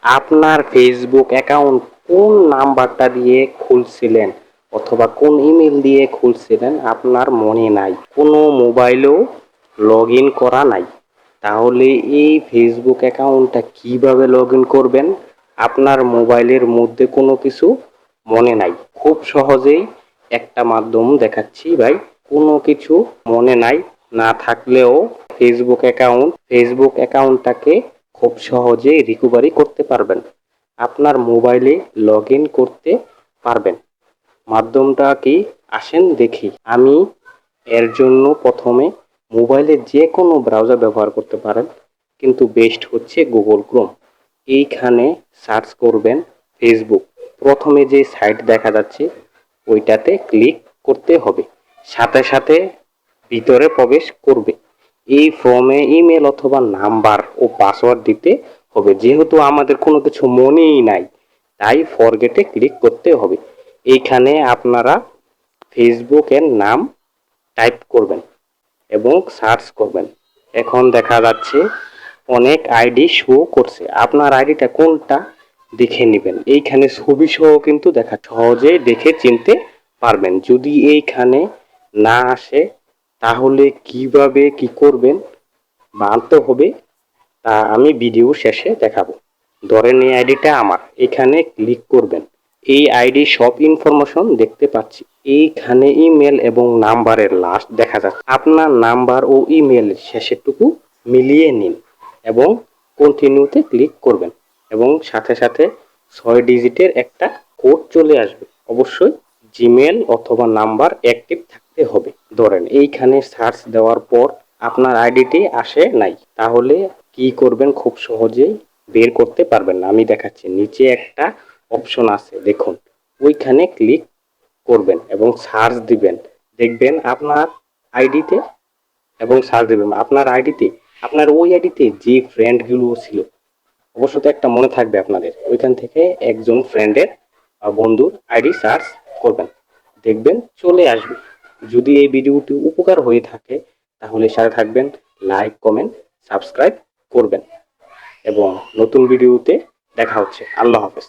আপনার Facebook account কোন নাম্বারটা দিয়ে খুলছিলেন অথবা কোন ইমেল দিয়ে খুলছিলেন আপনার মনে নাই, কোনো মোবাইলেও লগ ইন করা নাই, তাহলে এই ফেসবুক অ্যাকাউন্টটা কিভাবে লগ ইন করবেন? আপনার মোবাইলের মধ্যে কোনো কিছু মনে নাই, খুব সহজেই একটা মাধ্যম দেখাচ্ছি ভাই। কোনো কিছু মনে নাই, না থাকলেও ফেসবুক অ্যাকাউন্টটাকে খুব সহজেই রিকভারি করতে পারবেন, আপনার মোবাইলে লগ ইন করতে পারবেন। মাধ্যমটা কি, আসেন দেখি। আমি এর জন্য প্রথমে মোবাইলে যে কোনো ব্রাউজার ব্যবহার করতে পারেন, কিন্তু বেস্ট হচ্ছে গুগল ক্রোম। এইখানে সার্চ করবেন ফেসবুক, প্রথমে যে সাইট দেখা যাচ্ছে ওইটাতে ক্লিক করতে হবে, সাথে সাথে ভিতরে প্রবেশ করবে। এই ফর্মে ইমেল অথবা নাম্বার ও পাসওয়ার্ড দিতে হবে, যেহেতু আমাদের কোনো কিছু মনেই নাই তাই ফরগেটে ক্লিক করতে হবে। এইখানে আপনারা ফেসবুকের নাম টাইপ করবেন এবং সার্চ করবেন। এখন দেখা যাচ্ছে অনেক আইডি শো করছে, আপনার আইডিটা কোনটা দেখে নেবেন। এইখানে ছবি সহ কিন্তু দেখা, সহজে দেখে চিনতে পারবেন। যদি এইখানে না আসে তাহলে কিভাবে কি করবেন বা আনতে হবে তা আমি ভিডিও শেষে দেখাবো। ধরেন এই আইডিটা আমার, এখানে ক্লিক করবেন। এই আইডি সব ইনফরমেশন দেখতে পাচ্ছি। এইখানে ইমেল এবং নাম্বারের লাস্ট দেখা যাচ্ছে, আপনার নাম্বার ও ইমেল শেষেরটুকু মিলিয়ে নিন এবং কন্টিনিউতে ক্লিক করবেন এবং সাথে সাথে 6 ডিজিটের একটা কোড চলে আসবে। অবশ্যই জিমেল অথবা নাম্বার অ্যাক্টিভ থাকতে হবে। ধরেন এইখানে সার্চ দেওয়ার পর আপনার আইডিটি আসে নাই, তাহলে কি করবেন, খুব সহজেই বের করতে পারবেন না। আমি দেখাচ্ছি, নিচে একটা অপশন আছে দেখুন, ওইখানে ক্লিক করবেন এবং সার্চ দিবেন। দেখবেন আপনার আইডিতে, এবং সার্চ দিবেন আপনার আইডিতে, আপনার ওই আইডিতে যে ফ্রেন্ডগুলো ছিল, অবশ্যই একটা মনে থাকবে আপনাদের, ওইখান থেকে একজন ফ্রেন্ডের বন্ধুর আইডি সার্চ করবেন, দেখবেন চলে আসবে। যদি এই ভিডিওটি উপকার হয়ে থাকে তাহলে সাথে থাকবেন, লাইক কমেন্ট সাবস্ক্রাইব করবেন এবং নতুন ভিডিওতে দেখা হচ্ছে। আল্লাহ হাফেজ।